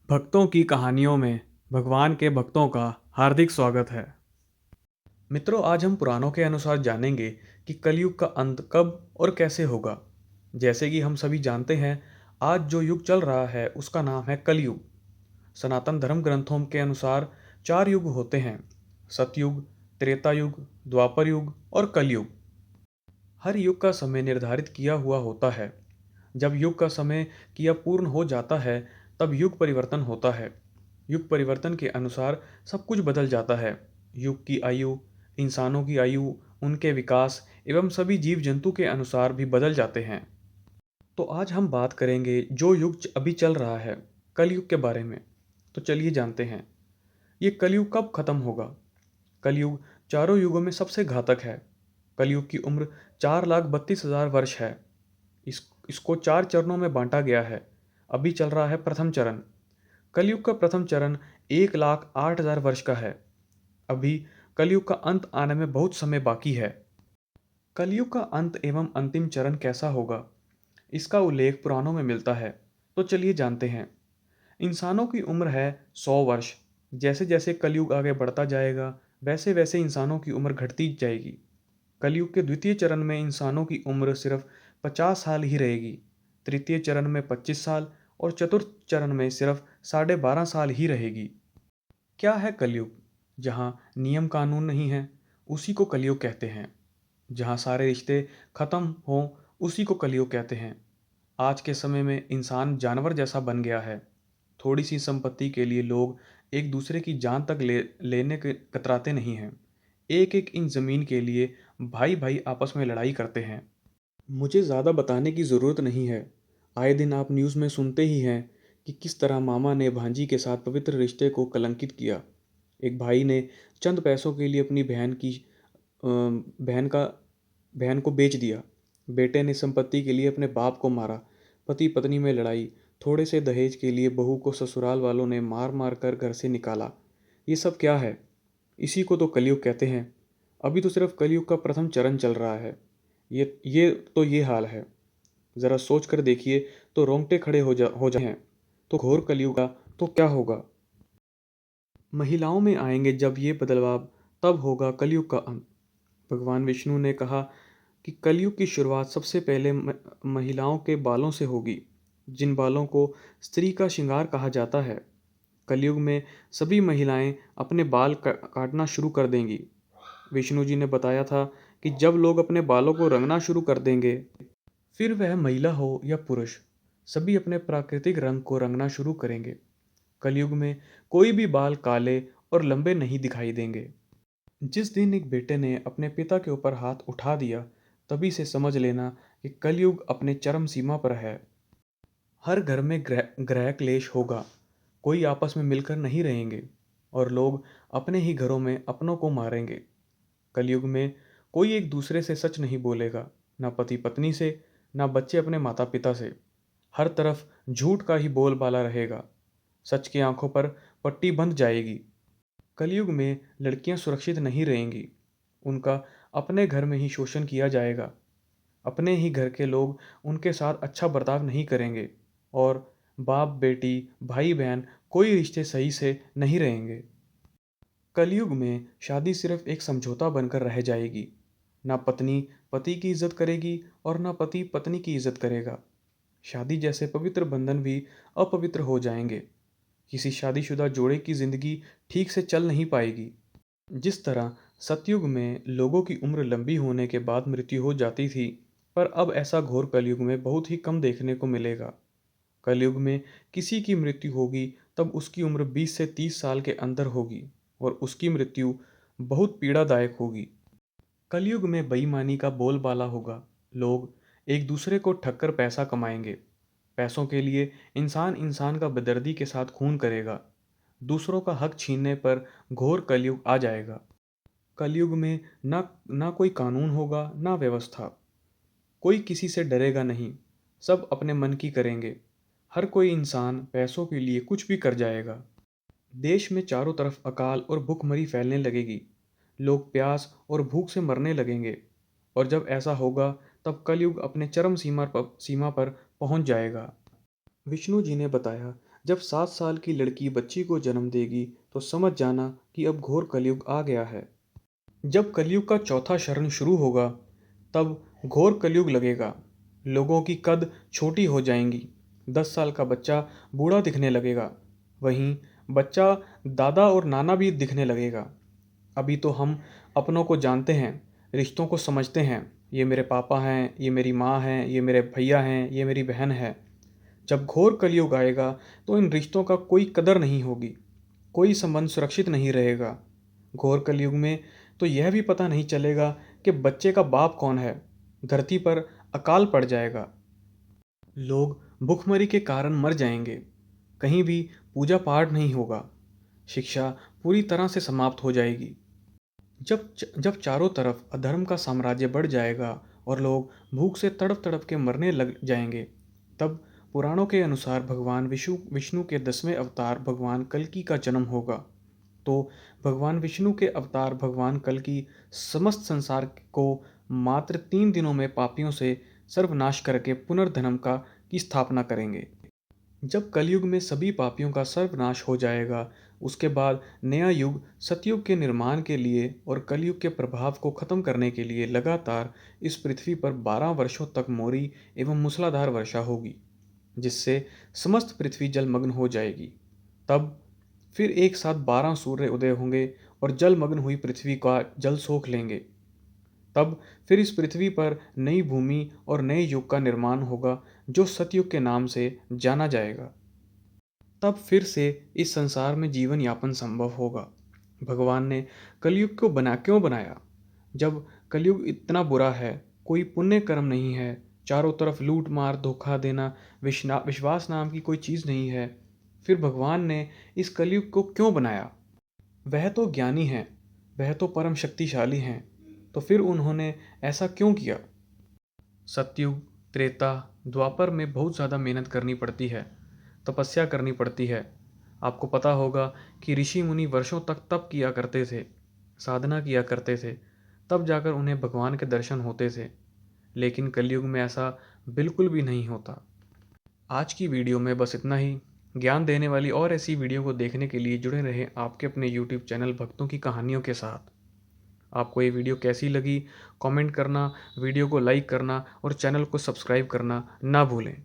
भक्तों की कहानियों में भगवान के भक्तों का हार्दिक स्वागत है। मित्रों, आज हम पुराणों के अनुसार जानेंगे कि कलयुग का अंत कब और कैसे होगा। जैसे कि हम सभी जानते हैं, आज जो युग चल रहा है उसका नाम है कलयुग। सनातन धर्म ग्रंथों के अनुसार 4 युग होते हैं: सतयुग, त्रेता युग, द्वापर युग और कलयुग। हर युग का समय निर्धारित किया हुआ होता है। जब युग का समय किया पूर्ण हो जाता है, तब युग परिवर्तन होता है। युग परिवर्तन के अनुसार सब कुछ बदल जाता है। युग की आयु, इंसानों की आयु, उनके विकास एवं सभी जीव जंतु के अनुसार भी बदल जाते हैं। तो आज हम बात करेंगे जो युग अभी चल रहा है, कलयुग के बारे में। तो चलिए जानते हैं, ये कलयुग कब खत्म होगा। कलयुग चारों युगों में सबसे घातक है। कलयुग की उम्र 4,32,000 वर्ष है। इसको 4 चरणों में बांटा गया है। अभी चल रहा है प्रथम चरण। कलयुग का प्रथम चरण 1,08,000 वर्ष का है। अभी कलयुग का अंत आने में बहुत समय बाकी है। कलयुग का अंत एवं अंतिम चरण कैसा होगा, इसका उल्लेख पुराणों में मिलता है। तो चलिए जानते हैं। इंसानों की उम्र है 100 वर्ष। जैसे जैसे कलयुग आगे बढ़ता जाएगा, वैसे वैसे इंसानों की उम्र घटती जाएगी। कलयुग के द्वितीय चरण में इंसानों की उम्र सिर्फ 50 साल ही रहेगी। तृतीय चरण में 25 साल और चतुर्थ चरण में सिर्फ 12.5 साल ही रहेगी। क्या है कलयुग? जहाँ नियम कानून नहीं है, उसी को कलयुग कहते हैं। जहाँ सारे रिश्ते खत्म हों, उसी को कलयुग कहते हैं। आज के समय में इंसान जानवर जैसा बन गया है। थोड़ी सी संपत्ति के लिए लोग एक दूसरे की जान तक लेने के कतराते नहीं हैं। एक एक इंच जमीन के लिए भाई भाई आपस में लड़ाई करते हैं। मुझे ज़्यादा बताने की ज़रूरत नहीं है। आए दिन आप न्यूज़ में सुनते ही हैं कि किस तरह मामा ने भांजी के साथ पवित्र रिश्ते को कलंकित किया। एक भाई ने चंद पैसों के लिए अपनी बहन का बहन को बेच दिया। बेटे ने संपत्ति के लिए अपने बाप को मारा। पति पत्नी में लड़ाई। थोड़े से दहेज के लिए बहू को ससुराल वालों ने मार मार कर घर से निकाला। ये सब क्या है? इसी को तो कलयुग कहते हैं। अभी तो सिर्फ कलयुग का प्रथम चरण चल रहा है। ये हाल है। ज़रा सोच कर देखिए तो रोंगटे खड़े हो जाए हैं। तो घोर कलयुग का तो क्या होगा? महिलाओं में आएंगे जब ये बदलाव, तब होगा कलयुग का अंत। भगवान विष्णु ने कहा कि कलयुग की शुरुआत सबसे पहले महिलाओं के बालों से होगी, जिन बालों को स्त्री का श्रृंगार कहा जाता है। कलयुग में सभी महिलाएं अपने बाल काटना शुरू कर देंगी। विष्णु जी ने बताया था कि जब लोग अपने बालों को रंगना शुरू कर देंगे, फिर वह महिला हो या पुरुष, सभी अपने प्राकृतिक रंग को रंगना शुरू करेंगे। कलयुग में कोई भी बाल काले और लंबे नहीं दिखाई देंगे। जिस दिन एक बेटे ने अपने पिता के ऊपर हाथ उठा दिया, तभी से समझ लेना कि कलयुग अपने चरम सीमा पर है। हर घर में ग्रह क्लेश होगा। कोई आपस में मिलकर नहीं रहेंगे और लोग अपने ही घरों में अपनों को मारेंगे। कलयुग में कोई एक दूसरे से सच नहीं बोलेगा, ना पति पत्नी से, ना बच्चे अपने माता पिता से। हर तरफ झूठ का ही बोलबाला रहेगा। सच की आंखों पर पट्टी बंध जाएगी। कलयुग में लड़कियां सुरक्षित नहीं रहेंगी। उनका अपने घर में ही शोषण किया जाएगा। अपने ही घर के लोग उनके साथ अच्छा बर्ताव नहीं करेंगे और बाप बेटी, भाई बहन, कोई रिश्ते सही से नहीं रहेंगे। कलयुग में शादी सिर्फ एक समझौता बनकर रह जाएगी। ना पत्नी पति की इज्जत करेगी और ना पति पत्नी की इज्जत करेगा। शादी जैसे पवित्र बंधन भी अपवित्र हो जाएंगे। किसी शादीशुदा जोड़े की जिंदगी ठीक से चल नहीं पाएगी। जिस तरह सतयुग में लोगों की उम्र लंबी होने के बाद मृत्यु हो जाती थी, पर अब ऐसा घोर कलयुग में बहुत ही कम देखने को मिलेगा। कलयुग में किसी की मृत्यु होगी तब उसकी उम्र 20 से 30 साल के अंदर होगी और उसकी मृत्यु बहुत पीड़ादायक होगी। कलयुग में बेईमानी का बोलबाला होगा। लोग एक दूसरे को ठगकर पैसा कमाएंगे। पैसों के लिए इंसान इंसान का बेदर्दी के साथ खून करेगा। दूसरों का हक छीनने पर घोर कलयुग आ जाएगा। कलयुग में ना कोई कानून होगा, ना व्यवस्था। कोई किसी से डरेगा नहीं। सब अपने मन की करेंगे। हर कोई इंसान पैसों के लिए कुछ भी कर जाएगा। देश में चारों तरफ अकाल और भूखमरी फैलने लगेगी। लोग प्यास और भूख से मरने लगेंगे। और जब ऐसा होगा, तब कलयुग अपने चरम सीमा पर पहुंच जाएगा। विष्णु जी ने बताया जब 7 साल की लड़की बच्ची को जन्म देगी तो समझ जाना कि अब घोर कलयुग आ गया है। जब कलयुग का चौथा चरण शुरू होगा तब घोर कलयुग लगेगा। लोगों की कद छोटी हो जाएंगी। 10 साल का बच्चा बूढ़ा दिखने लगेगा। वहीं बच्चा दादा और नाना भी दिखने लगेगा। अभी तो हम अपनों को जानते हैं, रिश्तों को समझते हैं। ये मेरे पापा हैं, ये मेरी माँ हैं, ये मेरे भैया हैं, ये मेरी बहन है। जब घोर कलयुग आएगा तो इन रिश्तों का कोई कदर नहीं होगी, कोई संबंध सुरक्षित नहीं रहेगा। घोर कलयुग में तो यह भी पता नहीं चलेगा कि बच्चे का बाप कौन है। धरती पर अकाल पड़ जाएगा। लोग भूखमरी के कारण मर जाएंगे। कहीं भी पूजा पाठ नहीं होगा। शिक्षा पूरी तरह से समाप्त हो जाएगी। जब चारों तरफ अधर्म का साम्राज्य बढ़ जाएगा और लोग भूख से तड़प तड़प के मरने लग जाएंगे, तब पुराणों के अनुसार भगवान विष्णु के 10वें अवतार भगवान कल्कि का जन्म होगा। तो भगवान विष्णु के अवतार भगवान कल्कि समस्त संसार को मात्र 3 दिनों में पापियों से सर्वनाश करके पुनर्धर्म का की स्थापना करेंगे। जब कलयुग में सभी पापियों का सर्वनाश हो जाएगा, उसके बाद नया युग सतयुग के निर्माण के लिए और कलयुग के प्रभाव को खत्म करने के लिए लगातार इस पृथ्वी पर 12 वर्षों तक मोरी एवं मूसलाधार वर्षा होगी, जिससे समस्त पृथ्वी जलमग्न हो जाएगी। तब फिर एक साथ 12 सूर्य उदय होंगे और जलमग्न हुई पृथ्वी का जल सोख लेंगे। तब फिर इस पृथ्वी पर नई भूमि और नए युग का निर्माण होगा, जो सतयुग के नाम से जाना जाएगा। तब फिर से इस संसार में जीवन यापन संभव होगा। भगवान ने कलयुग को क्यों बनाया? जब कलयुग इतना बुरा है, कोई पुण्य कर्म नहीं है, चारों तरफ लूट मार धोखा देना, विश्वास नाम की कोई चीज़ नहीं है, फिर भगवान ने इस कलयुग को क्यों बनाया? वह तो ज्ञानी हैं, वह तो परम शक्तिशाली हैं, तो फिर उन्होंने ऐसा क्यों किया? सतयुग, त्रेता, द्वापर में बहुत ज़्यादा मेहनत करनी पड़ती है, तपस्या करनी पड़ती है। आपको पता होगा कि ऋषि मुनि वर्षों तक तप किया करते थे, साधना किया करते थे, तब जाकर उन्हें भगवान के दर्शन होते थे। लेकिन कलयुग में ऐसा बिल्कुल भी नहीं होता। आज की वीडियो में बस इतना ही। ज्ञान देने वाली और ऐसी वीडियो को देखने के लिए जुड़े रहें आपके अपने यूट्यूब चैनल भक्तों की कहानियों के साथ। आपको ये वीडियो कैसी लगी, कमेंट करना, वीडियो को लाइक करना और चैनल को सब्सक्राइब करना ना भूलें।